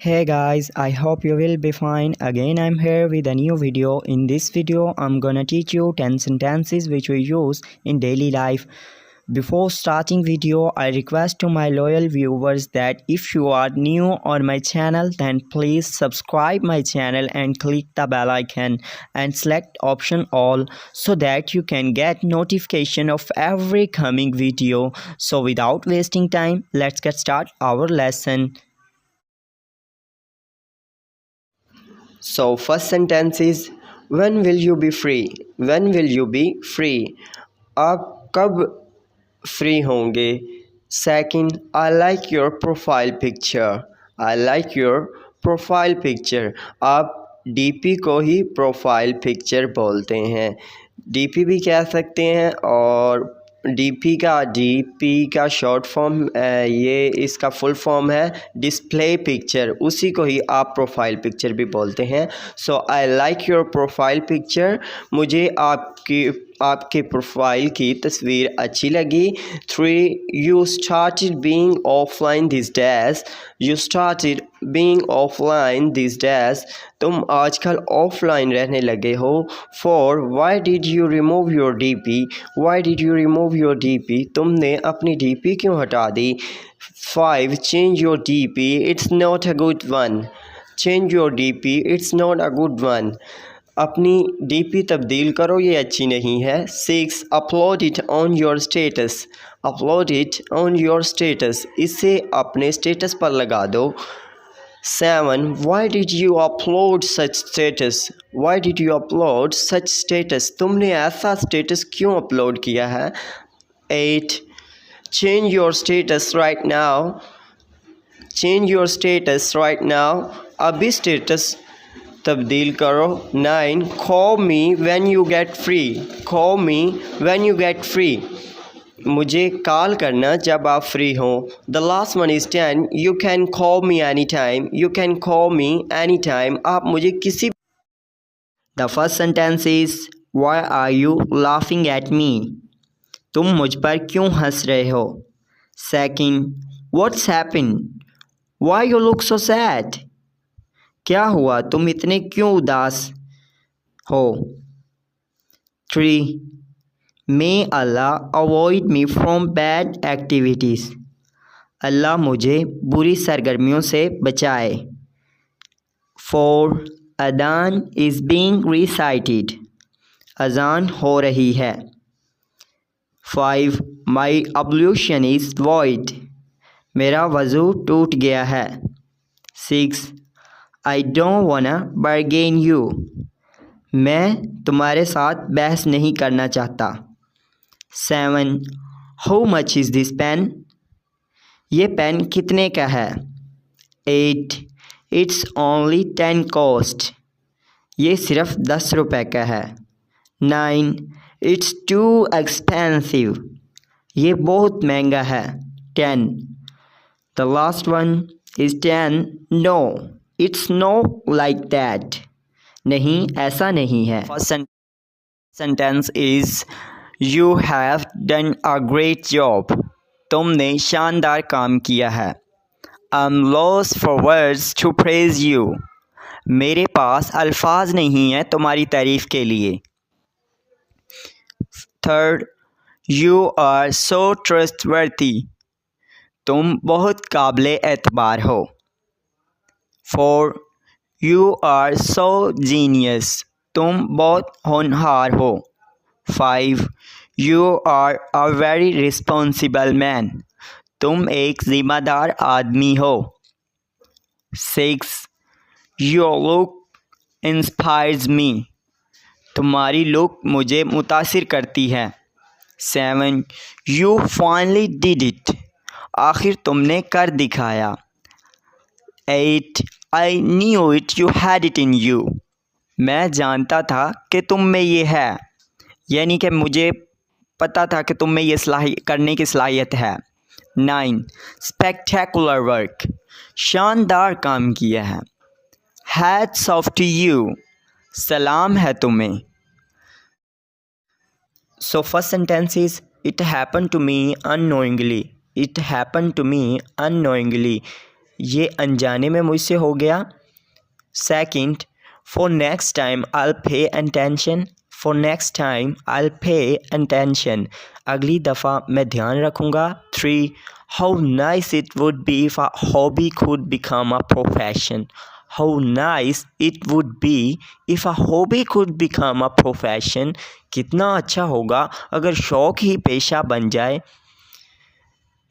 Hey guys, I hope you will be fine. Again, I'm here with a new video. In this video, I'm gonna teach you 10 sentences which we use in daily life. Before starting video, I request to my loyal viewers that if you are new on my channel, then please subscribe my channel and click the bell icon and select option all so that you can get notification of every coming video. So without wasting time, let's get start our lesson. So first sentence is when will you be free? When will you be free? आप कब free होंगे? Second, I like your profile picture. I like your profile picture. आप DP को ही profile picture बोलते हैं. DP भी कह सकते हैं और डीपी का शॉर्ट फॉर्म ये इसका फुल फॉर्म है डिस्प्ले पिक्चर, उसी को ही आप प्रोफाइल पिक्चर भी बोलते हैं. So I like your profile picture. मुझे आपके प्रोफाइल की तस्वीर अच्छी लगी. 3. You started being offline this days. You started being offline this days. तुम आजकल ऑफलाइन रहने लगे हो. 4. Why did you remove your DP. Why did you remove your DP. तुमने अपनी डीपी क्यों हटा दी. 5. Change your DP. It's not a good one. Change your DP. It's not a good one. अपनी डीपी तब्दील करो, ये अच्छी नहीं है. 6. Upload it on your status. Upload it on your status. इसे अपने स्टेटस पर लगा दो. 7. Y did you upload such status. Y did you upload such status. तुमने ऐसा स्टेटस क्यों अपलोड किया है. 8. Change your status right now. Change your status right now. अभी स्टेटस तब्दील करो. 9. Call me when you get free. Call me when you get free. मुझे call करना जब आप फ्री हों. The last one is 10. You can call me any time. You can call me any time. आप मुझे किसी. The first sentence is Why are you laughing at me? तुम मुझ पर क्यों हंस रहे हो. Second, What's happened? Why you look so sad? क्या हुआ, तुम इतने क्यों उदास हो. 3. May Allah avoid me from bad activities. अल्लाह मुझे बुरी सरगर्मियों से बचाए. 4. अदान is being recited. अजान हो रही है. 5. My ablution is void. मेरा वज़ू टूट गया है. 6. I don't wanna bargain you. मैं तुम्हारे साथ बहस नहीं करना चाहता. 7. How much is this pen? ये पेन कितने का है. 8. It's only 10 cost. ये सिर्फ 10 रुपए का है. 9. It's too expensive. ये बहुत महंगा है. 10. The last one is 10. No, it's no like that. नहीं, ऐसा नहीं है. First sentence is You have done a great job. तुमने शानदार काम किया है. I'm lost for words to praise you. मेरे पास अल्फाज नहीं हैं तुम्हारी तारीफ़ के लिए. Third, You are so trustworthy. तुम बहुत काबिले एतबार हो. 4. You are so genius. तुम बहुत होनहार हो. 5. You are a very responsible man. तुम एक ज़िम्मेदार आदमी हो. 6. Your look inspires me. तुम्हारी लुक मुझे मुतासिर करती है. 7. You finally did it. आखिर तुमने कर दिखाया. 8. I knew it you had it in you. मैं जानता था कि तुम में ये है, यानी कि मुझे पता था कि तुम में ये करने की सलाहियत है. 9. Spectacular work. शानदार काम किया है. Hats off to you. सलाम है तुम्हें. So first sentence is It happened to me unknowingly. It happened to me unknowingly. ये अनजाने में मुझसे हो गया। Second, for next time I'll pay attention, for next time I'll pay attention, अगली दफ़ा मैं ध्यान रखूँगा। 3, how nice it would be if a hobby could become a profession, how nice it would be if a hobby could become a profession, कितना अच्छा होगा अगर शौक़ ही पेशा बन जाए।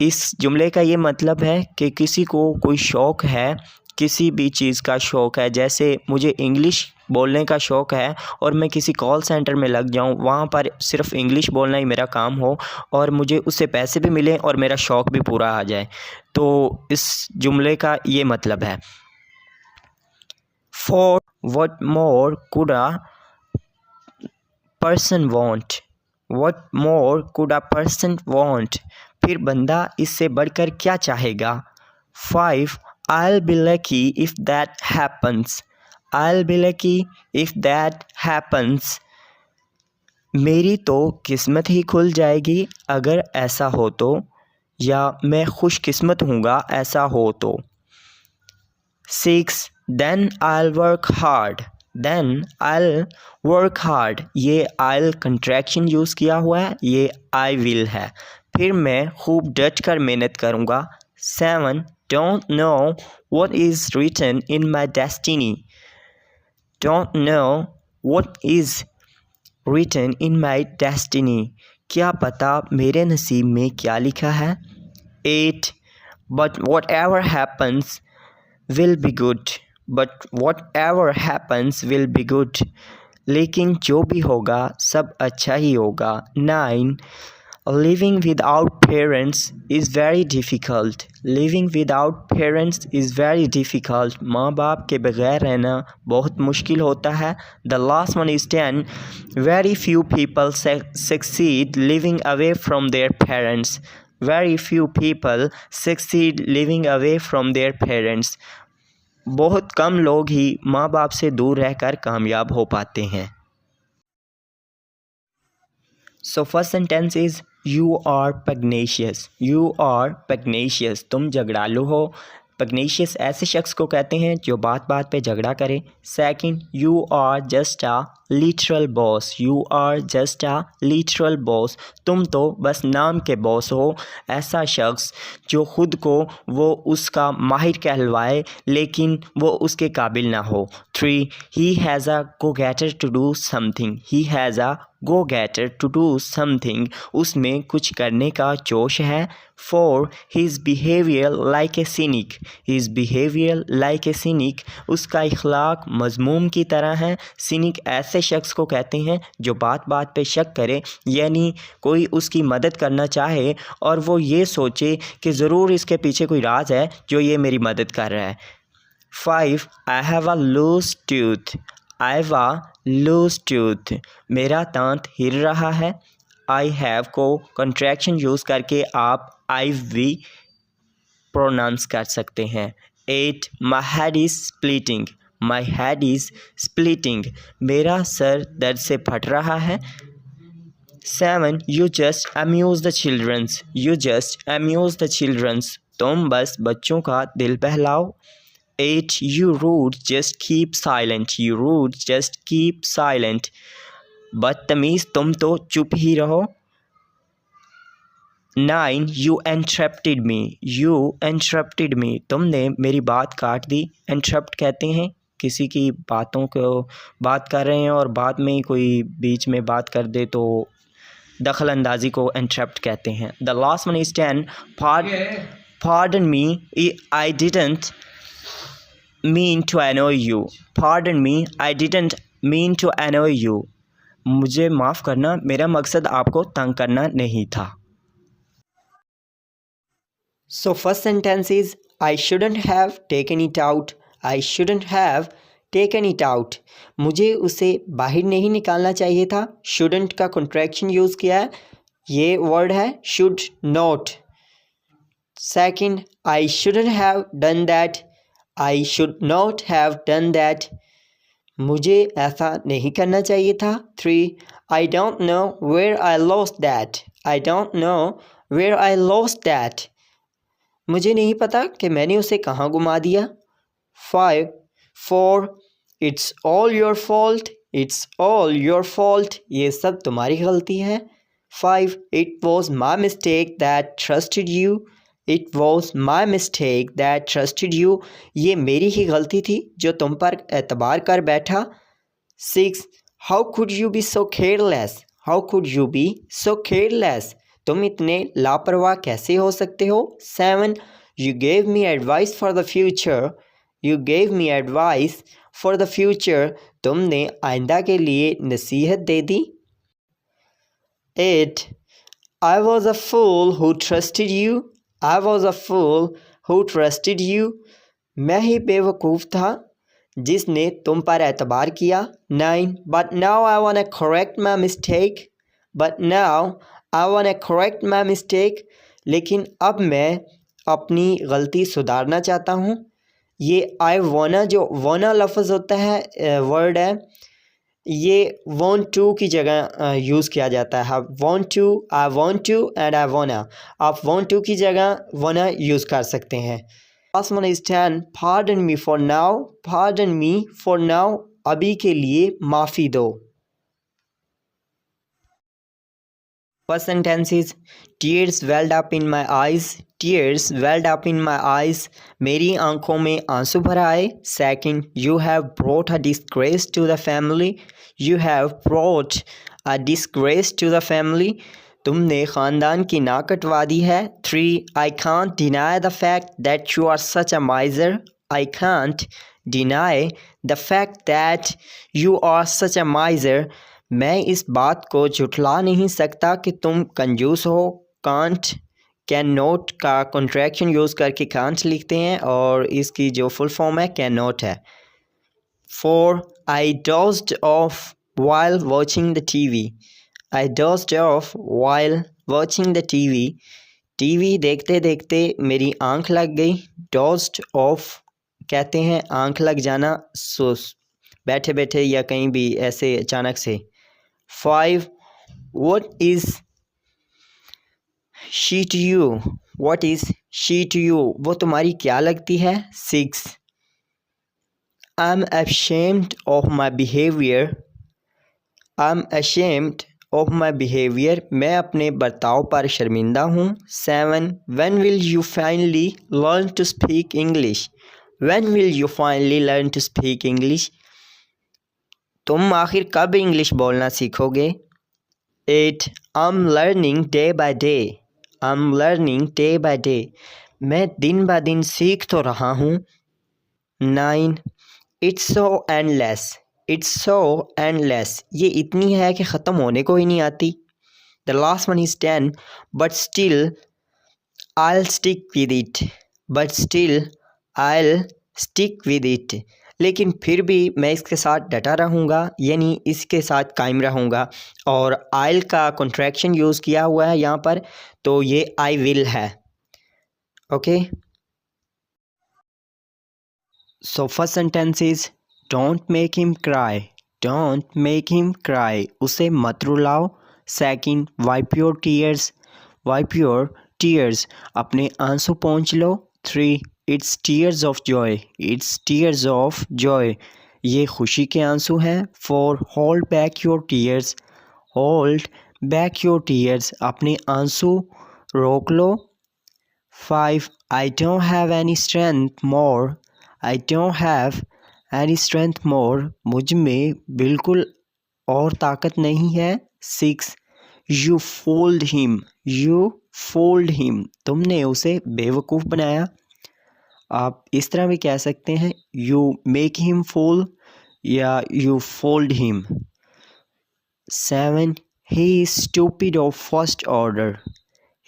इस जुमले का ये मतलब है कि किसी को कोई शौक़ है, किसी भी चीज़ का शौक़ है, जैसे मुझे इंग्लिश बोलने का शौक़ है और मैं किसी कॉल सेंटर में लग जाऊं, वहाँ पर सिर्फ़ इंग्लिश बोलना ही मेरा काम हो और मुझे उससे पैसे भी मिलें और मेरा शौक़ भी पूरा आ जाए, तो इस जुमले का ये मतलब है। 4, what more could a person want, what more could a person want, फिर बंदा इससे बढ़कर क्या चाहेगा। 5, I'll be lucky if that happens, I'll be lucky if that happens, मेरी तो किस्मत ही खुल जाएगी अगर ऐसा हो तो, या मैं खुशकिस्मत हूँगा ऐसा हो तो। 6, then I'll work hard, then I'll work hard, ये I'll कंट्रैक्शन यूज़ किया हुआ है, ये I will है, फिर मैं खूब डट कर मेहनत करूँगा। 7, don't know what is written in my destiny, don't know what is written in my destiny, क्या पता मेरे नसीब में क्या लिखा है। 8, but whatever happens will be good, but whatever happens will be good, लेकिन जो भी होगा सब अच्छा ही होगा। 9, living without parents is very difficult, living without parents is very difficult, माँ बाप के बग़ैर रहना बहुत मुश्किल होता है। The last one is 10, very few people succeed living away from their parents, very few people succeed living away from their parents, बहुत कम लोग ही माँ बाप से दूर रहकर कामयाब हो पाते हैं। So first sentence is you are pugnacious, you are pugnacious, तुम झगड़ालू हो। पग्नेशियस ऐसे शख्स को कहते हैं जो बात बात पे झगड़ा करे। Second, you are just a literal boss, you are just a literal boss, तुम तो बस नाम के बॉस हो। ऐसा शख्स जो ख़ुद को वो उसका माहिर कहलवाए लेकिन वो उसके काबिल ना हो। 3, he has a go getter to do something, he has a go getter to do something, उसमें कुछ करने का जोश है। 4, his behaviour like a cynic, his behaviour like a cynic, उसका इखलाक मज़मूम की तरह है। सिनिक ऐसे शख्स को कहते हैं जो बात बात पे शक करे, यानी कोई उसकी मदद करना चाहे और वो ये सोचे कि ज़रूर इसके पीछे कोई राज है जो ये मेरी मदद कर रहा है। 5, I have a loose tooth, I have a loose tooth, मेरा दांत हिल रहा है। आई हैव को कंट्रैक्शन यूज़ करके आप आई भी प्रोनाउंस कर सकते हैं। 8, my head is splitting, my head is splitting, मेरा सर दर्द से फट रहा है। 7, you just amuse the childrens, you just amuse the childrens, तुम बस बच्चों का दिल बहलाओ। 8, you rude just keep silent, you rude just keep silent, बदतमीज़ तुम तो चुप ही रहो। 9, you interrupted me, you interrupted me, तुमने मेरी बात काट दी। interrupt कहते हैं किसी की बातों को बात कर रहे हैं और बाद में कोई बीच में बात कर दे तो दखल अंदाज़ी को interrupt कहते हैं। The last one is 10, pardon me, I didn't mean to annoy you, pardon me, I didn't mean to annoy you, मुझे माफ़ करना, मेरा मकसद आपको तंग करना नहीं था। So first sentence is I shouldn't have taken it out, I shouldn't have taken it out, मुझे उसे बाहर नहीं निकालना चाहिए था। shouldn't का contraction यूज़ किया है, ये वर्ड है should not। Second, I shouldn't have done that, I should not have done that, मुझे ऐसा नहीं करना चाहिए था। 3, I don't know where I lost that, I don't know where I lost that, मुझे नहीं पता कि मैंने उसे कहाँ गुमा दिया। 5. 4. It's all your fault. It's all your fault. ये सब तुम्हारी गलती है। 5. It was my mistake that trusted you. It was my mistake that trusted you. ये मेरी ही गलती थी जो तुम पर एतबार कर बैठा। 6. How could you be so careless? How could you be so careless? तुम इतने लापरवाह कैसे हो सकते हो। 7. You gave me advice for the future. You gave me advice for the future. तुमने आइंदा के लिए नसीहत दे दी। 8. I was a fool who trusted you. I was a fool who trusted you. मैं ही बेवकूफ़ था जिसने तुम पर एतबार किया। 9. But now I want to correct my mistake. But now I want to correct my mistake. लेकिन अब मैं अपनी गलती सुधारना चाहता हूँ। ये आई वाना, जो वाना लफ्ज़ होता है, वर्ड है, ये वांट टू की जगह यूज़ किया जाता है। Want to, I want to and I wanna. आप वांट टू की जगह वाना यूज़ कर सकते हैं। Last one is 10. Pardon me for now. Pardon me for now. अभी के लिए माफ़ी दो। First sentence is tears welled up in my eyes. Tears welled up in my eyes. मेरी आंखों में आंसू भर आए। Second, you have brought a disgrace to the family. You have brought a disgrace to the family. तुमने ख़ानदान की नाक कटवा दी है। 3, I can't deny the fact that you are such a miser. I can't deny the fact that you are such a miser. मैं इस बात को झुठला नहीं सकता कि तुम कंजूस हो। कांट, कैन नॉट का कॉन्ट्रैक्शन यूज़ करके कांट लिखते हैं और इसकी जो फुल फॉर्म है कैन नॉट है। 4, I dozed off while watching the TV. I dozed off while watching the TV. TV देखते देखते मेरी आंख लग गई। डोज्ड ऑफ कहते हैं आंख लग जाना, सो बैठे बैठे या कहीं भी ऐसे अचानक से। 5, what is she to you? What is she to you? वो तुम्हारी क्या लगती है। 6, I'm ashamed of my behavior. I'm ashamed of my behavior. मैं अपने बर्ताव पर शर्मिंदा हूँ। 7, when will you finally learn to speak English? When will you finally learn to speak English? तुम आखिर कब इंग्लिश बोलना सीखोगे। 8, I'm learning day by day. I'm learning day by day. मैं दिन ब दिन सीख तो रहा हूँ। 9, It's so endless. It's so endless. ये इतनी है कि ख़त्म होने को ही नहीं आती। The last one is 10, but still I'll stick with it. But still I'll stick with it. लेकिन फिर भी मैं इसके साथ डटा रहूँगा, यानी इसके साथ कायम रहूँगा। और आइल का कॉन्ट्रैक्शन यूज़ किया हुआ है यहाँ पर, तो ये आई विल है। Okay, so first sentence is don't make him cry. Don't make him cry, उसे मत रुलाओ. Second, wipe your tears. Wipe your tears, अपने आंसू पोंछ लो. 3, it's tears of joy. It's tears of joy, ये खुशी के आंसू हैं. 4, hold back your tears. Hold back your tears, अपने आंसू रोक लो. 5, I don't have any strength more. I don't have any strength मोर, मुझ में बिल्कुल और ताकत नहीं है. 6, you fold him. You fold him, तुमने उसे बेवकूफ़ बनाया. आप इस तरह भी कह सकते हैं, यू मेक हिम फूल या you fold him. 7, he is stupid of first order.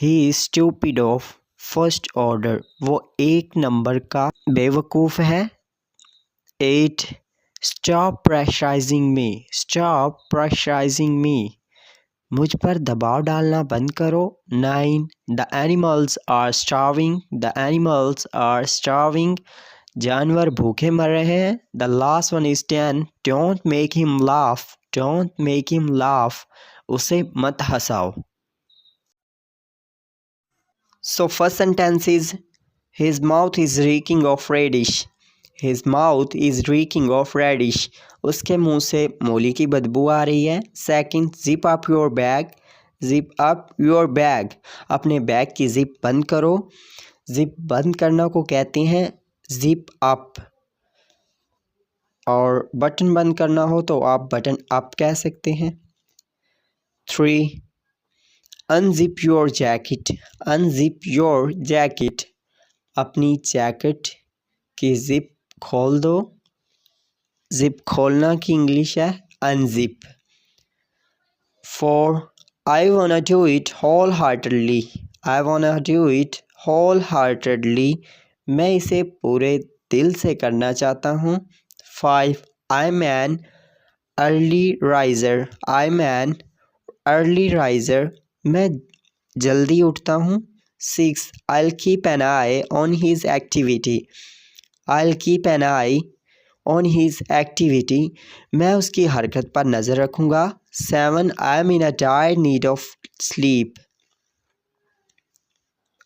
He is stupid of first order, वो एक नंबर का बेवकूफ़ है. 8, stop pressurising me. Stop pressurising me, मुझ पर दबाव डालना बंद करो. 9, the animals are starving. The animals are starving, जानवर भूखे मर रहे हैं. The last one is 10, don't make him laugh. Don't make him laugh, उसे मत हंसाओ. सो first sentence is His mouth is reeking of radish. His mouth is reeking of radish. उसके मुंह से मूली की बदबू आ रही है. Second, zip up your bag. Zip up your bag. अपने बैग की जिप बंद करो. जिप बंद करना को कहते हैं zip up. और बटन बंद करना हो तो आप बटन अप कह सकते हैं. 3. Unzip your jacket. Unzip your jacket. अपनी जैकेट की जिप खोल दो. जिप खोलना की इंग्लिश है unzip. 4. I wanna do it wholeheartedly. I wanna do it wholeheartedly. मैं इसे पूरे दिल से करना चाहता हूँ. 5. I'm an early riser. I'm an early riser. मैं जल्दी उठता हूँ. 6. I'll keep an eye on his activity. I'll keep an eye on his activity. मैं उसकी हरकत पर नज़र रखूँगा. 7. I'm in a dire need of sleep.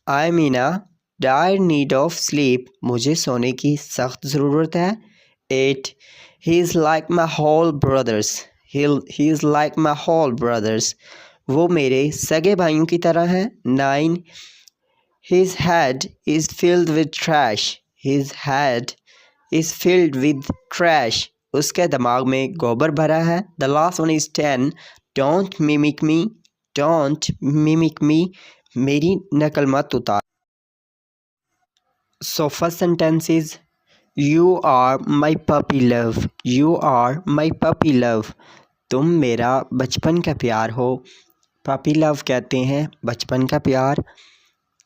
I'm in a dire need of sleep. मुझे सोने की सख्त ज़रूरत है. 8. He is like my whole brothers. He is like my whole brothers. वो मेरे सगे भाइयों की तरह हैं. 9. His head is filled with trash. His head is filled with trash. उसके दिमाग में गोबर भरा है. The last one is 10. Don't mimic me. Don't mimic me. मेरी नकल मत उतार. So first sentence is You are my puppy love. You are my puppy love. तुम मेरा बचपन का प्यार हो. Puppy love कहते हैं बचपन का प्यार.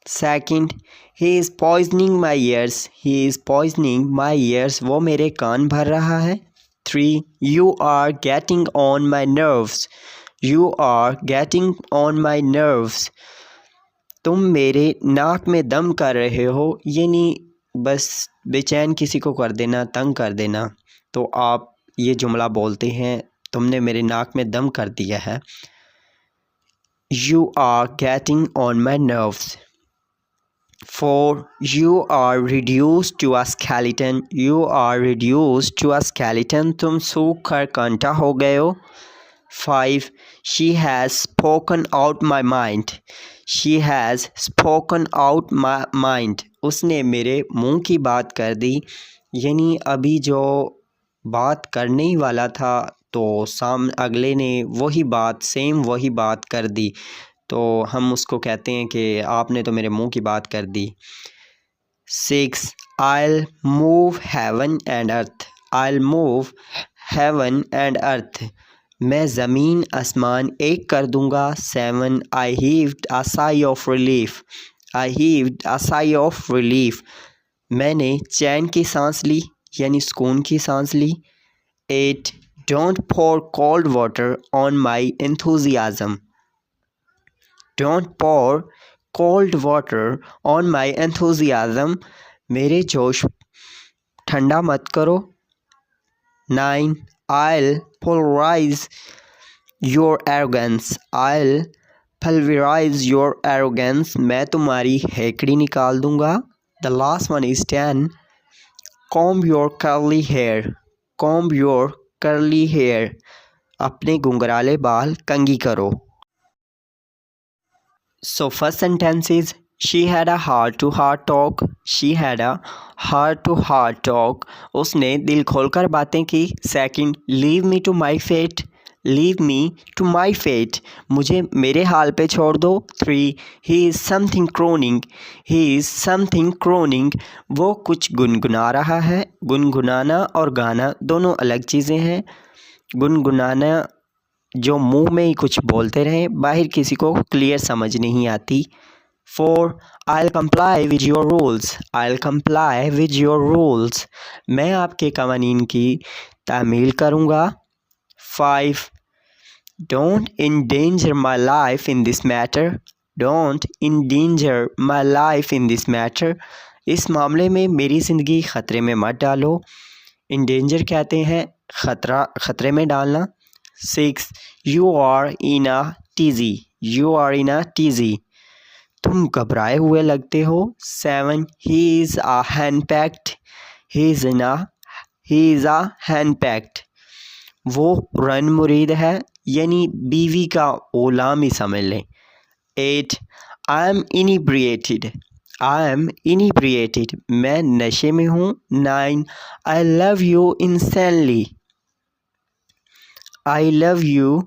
Second, he is poisoning my ears. He is poisoning my ears. वो मेरे कान भर रहा है. 3. You are getting on my nerves. You are getting on my nerves. तुम मेरे नाक में दम कर रहे हो. यानी बस बेचैन किसी को कर देना, तंग कर देना. तो आप ये जुमला बोलते हैं तुमने मेरे नाक में दम कर दिया है. You are getting on my nerves. 4. You are reduced to a skeleton. You are reduced to a skeleton. तुम सूख कर कांटा हो गए हो. 5. She has spoken out my mind. She has spoken out my mind. उसने मेरे मुंह की बात कर दी. यानी अभी जो बात करने ही वाला था तो अगले ने वही बात कर दी. तो हम उसको कहते हैं कि आपने तो मेरे मुंह की बात कर दी. 6. I'll move heaven and earth. I'll move heaven and earth. मैं ज़मीन आसमान एक कर दूंगा. 7. I heaved a sigh of relief. I heaved a sigh of relief. मैंने चैन की सांस ली यानी सुकून की सांस ली. 8. Don't pour cold water on my enthusiasm. Don't pour cold water on my enthusiasm. मेरे जोश ठंडा मत करो. 9. I'll pulverize your arrogance. I'll pulverize your arrogance. मैं तुम्हारी हेकड़ी निकाल दूंगा. The last one is 10. Comb your curly hair. Comb your curly hair. अपने घुंघराले बाल कंघी करो. So first sentence is she had a heart to heart talk. She had a heart to heart talk. उसने दिल खोलकर बातें की. Second, leave me to my fate. Leave me to my fate. मुझे मेरे हाल पे छोड़ दो. 3. He is something crooning. He is something crooning. वो कुछ गुनगुना रहा है. गुनगुनाना और गाना दोनों अलग चीज़ें हैं. गुनगुनाना जो मुंह में ही कुछ बोलते रहें, बाहर किसी को क्लियर समझ नहीं आती. 4. I'll comply with your rules. I'll comply with your rules. मैं आपके कवानीन की तामील करूँगा. 5. Don't endanger my life in this matter. Don't endanger my life in this matter. इस मामले में मेरी ज़िंदगी ख़तरे में मत डालो. endanger कहते हैं ख़तरे में डालना. 6. You are in a tizzy. You are in a tizzy. तुम घबराए हुए लगते हो। 7 he is a हैंडपैक्ड, he is a हैंडपैक्ड, वो रन मुरीद है, यानी बीवी का ओलाम ही समझ लें। 8 आई एम इनिब्रिएटेड, आई एम इनिब्रिएटेड, मैं नशे में हूँ। 9 I love you insanely, I love you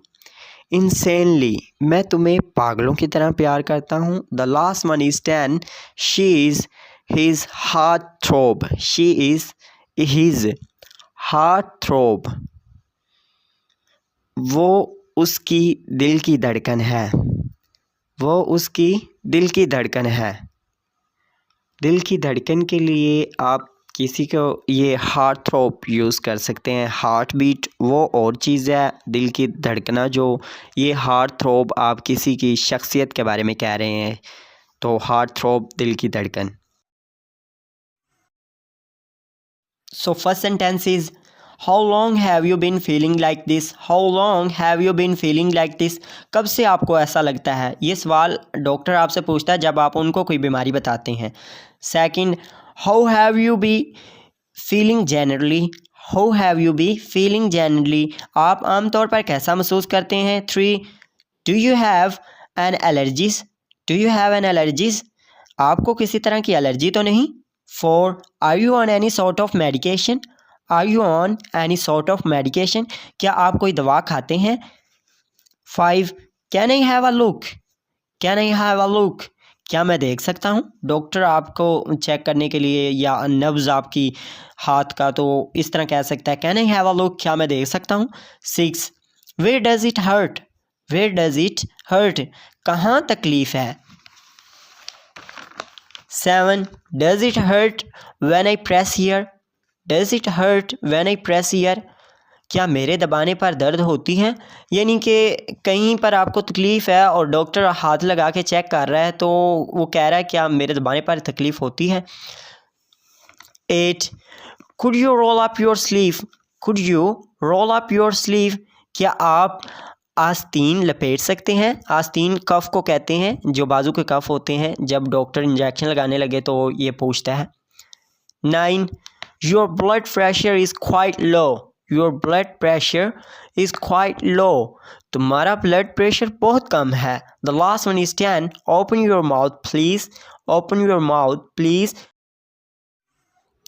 insanely, मैं तुम्हें पागलों की तरह प्यार करता हूँ। The last one is 10 she is his heartthrob, she is his heartthrob, वो उसकी दिल की धड़कन है, वो उसकी दिल की धड़कन है। दिल की धड़कन के लिए आप किसी को ये हार्ट थ्रोब यूज़ कर सकते हैं। हार्ट बीट वो और चीज़ है, दिल की धड़कना जो, ये हार्ट थ्रोब आप किसी की शख्सियत के बारे में कह रहे हैं, तो हार्ट थ्रोब दिल की धड़कन। So first sentence is how long have you been feeling like this, how long have you been feeling like this, कब से आपको ऐसा लगता है। ये सवाल डॉक्टर आपसे पूछता है जब आप उनको कोई बीमारी बताते हैं। Second, how have you be feeling generally, how have you be feeling generally, आप आमतौर पर कैसा महसूस करते हैं। 3, do you have an allergies, do you have an allergies, आपको किसी तरह की एलर्जी तो नहीं। 4, are you on any sort of medication, are you on any sort of medication, क्या आप कोई दवा खाते हैं। 5, can I have a look, can I have a look, क्या मैं देख सकता हूँ। डॉक्टर आपको चेक करने के लिए या नब्ज़ आपकी हाथ का, तो इस तरह कह सकता है can I have a look, क्या मैं देख सकता हूँ। 6, where does it hurt, where does it hurt, कहाँ तकलीफ़ है। 7, does it hurt when I press here, does it hurt when I press here, क्या मेरे दबाने पर दर्द होती है, यानी कि कहीं पर आपको तकलीफ़ है और डॉक्टर हाथ लगा के चेक कर रहा है तो वो कह रहा है क्या मेरे दबाने पर तकलीफ़ होती है। 8, could you roll up your sleeve, could you roll up your sleeve, क्या आप आस्तीन लपेट सकते हैं। आस्तीन कफ़ को कहते हैं, जो बाजू के कफ़ होते हैं, जब डॉक्टर इंजेक्शन लगाने लगे तो ये पूछता है। 9, your blood pressure is quite low, your blood pressure is quite low, तुम्हारा ब्लड प्रेशर बहुत कम है। The last one is 10, open your mouth please, open your mouth please.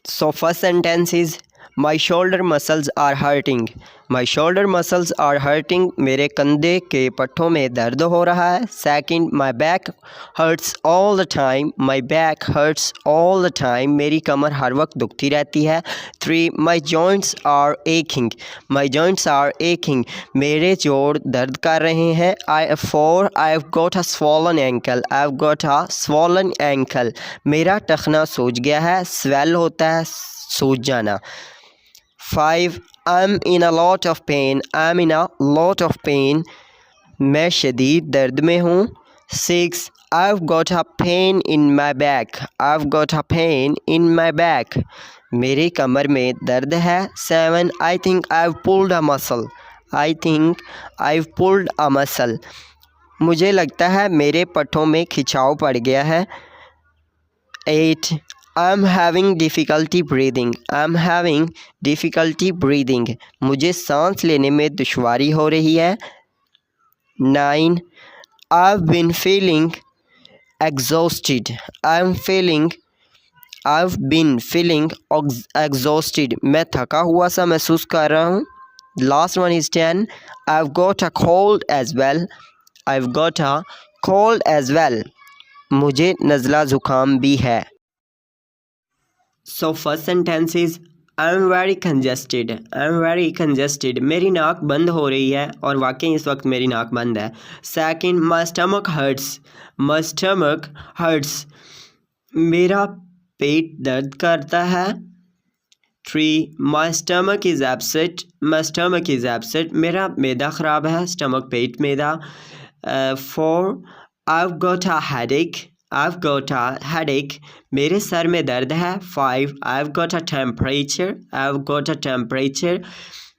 So first sentence is my shoulder muscles are hurting, my shoulder muscles are hurting, मेरे कंधे के पट्टों में दर्द हो रहा है। Second, my back hurts all the time, my back hurts all the time, मेरी कमर हर वक्त दुखती रहती है। 3, my joints are aching, my joints are aching, मेरे जोड़ दर्द कर रहे हैं। 4, I have got a swollen ankle, I have got a swollen ankle, मेरा टखना सूज गया है। स्वेल होता है सूज जाना। 5, I am in a lot of pain, I am in a lot of pain, मैं शदीद दर्द में हूँ। 6, I have got a pain in my back, I have got a pain in my back, मेरी कमर में दर्द है। 7, I think I have pulled a muscle, I think I have pulled a muscle, मुझे लगता है मेरे पट्टों में खिंचाव पड़ गया है। 8, I am having difficulty breathing, I am having difficulty breathing, मुझे सांस लेने में दुश्वारी हो रही है। 9, I have been feeling exhausted, I have been feeling exhausted, मैं थका हुआ सा महसूस कर रहा हूँ। Last one is 10, I have got a cold as well, I have got a cold as well, मुझे नज़ला ज़ुकाम भी है। So first sentence is I am very congested, I am very congested, मेरी नाक बंद हो रही है और वाकई इस वक्त मेरी नाक बंद है। Second, my stomach hurts, my stomach hurts, मेरा पेट दर्द करता है। 3, my stomach is upset, my stomach is upset, मेरा मैदा ख़राब है, stomach pet maida. 4, I have got a headache, I have got a headache, मेरे सर में दर्द है। 5, I have got a temperature, I have got a temperature,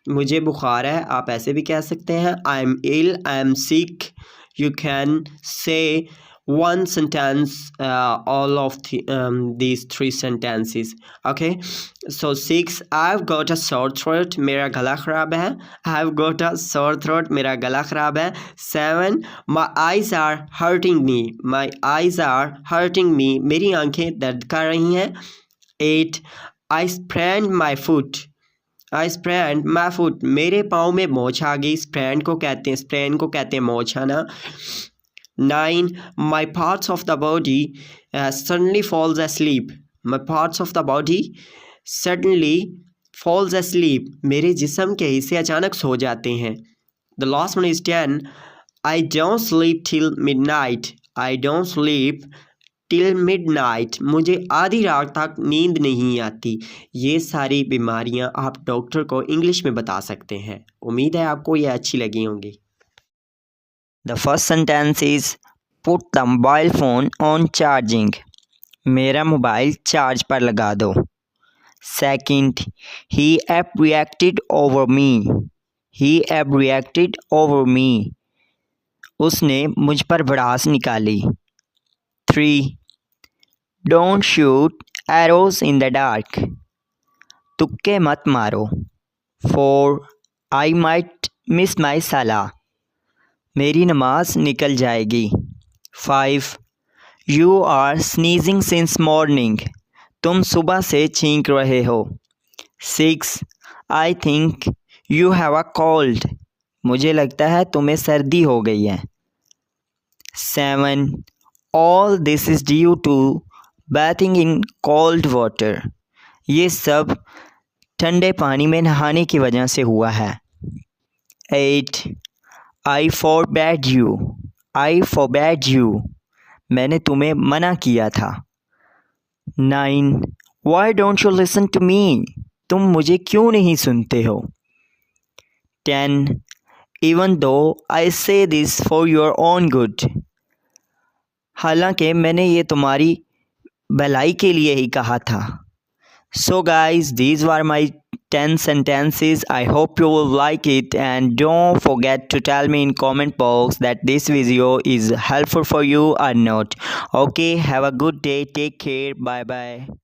मुझे बुखार है, आप ऐसे भी कह सकते हैं। I am ill, I am sick, you can say one sentence, all of these three sentences. Okay, so 6, I've got a sore throat, मेरा गला खराब है. I've got a sore throat, मेरा गला खराब है. 7, my eyes are hurting me, my eyes are hurting me, मेरी आंखें दर्द कर रही हैं. 8, I sprained my foot, I sprained my foot, मेरे पाँव में मोच आ गई. sprain को कहते हैं मोच आना. 9, my parts of the body suddenly falls asleep, my parts of the body suddenly falls asleep, मेरे जिस्म के हिस्से अचानक सो जाते हैं. The last one is 10, I don't sleep till midnight, I don't sleep till midnight, मुझे आधी रात तक नींद नहीं आती. ये सारी बीमारियां आप डॉक्टर को इंग्लिश में बता सकते हैं. उम्मीद है आपको ये अच्छी लगी होंगी. The first sentence is put the mobile phone on charging. मेरा मोबाइल चार्ज पर लगा दो. Second, he abreacted over me. He abreacted over me. उसने मुझ पर भड़ास निकाली. 3, don't shoot arrows in the dark. तुक्के मत मारो. 4, I might miss my salah. मेरी नमाज निकल जाएगी. 5, you are sneezing since morning. तुम सुबह से छींक रहे हो. 6, I think you have a cold. मुझे लगता है तुम्हें सर्दी हो गई है. 7, all this is due to bathing in cold water. ये सब ठंडे पानी में नहाने की वजह से हुआ है. 8, I forbade you. I forbade you. मैंने तुम्हें मना किया था. 9, why don't you listen to me? तुम मुझे क्यों नहीं सुनते हो. 10, even though I say this for your own good. हालांकि मैंने ये तुम्हारी भलाई के लिए ही कहा था. So guys, these were my 10 sentences. I hope you will like it, and don't forget to tell me in comment box that this video is helpful for you or not. Okay, have a good day. Take care. Bye bye.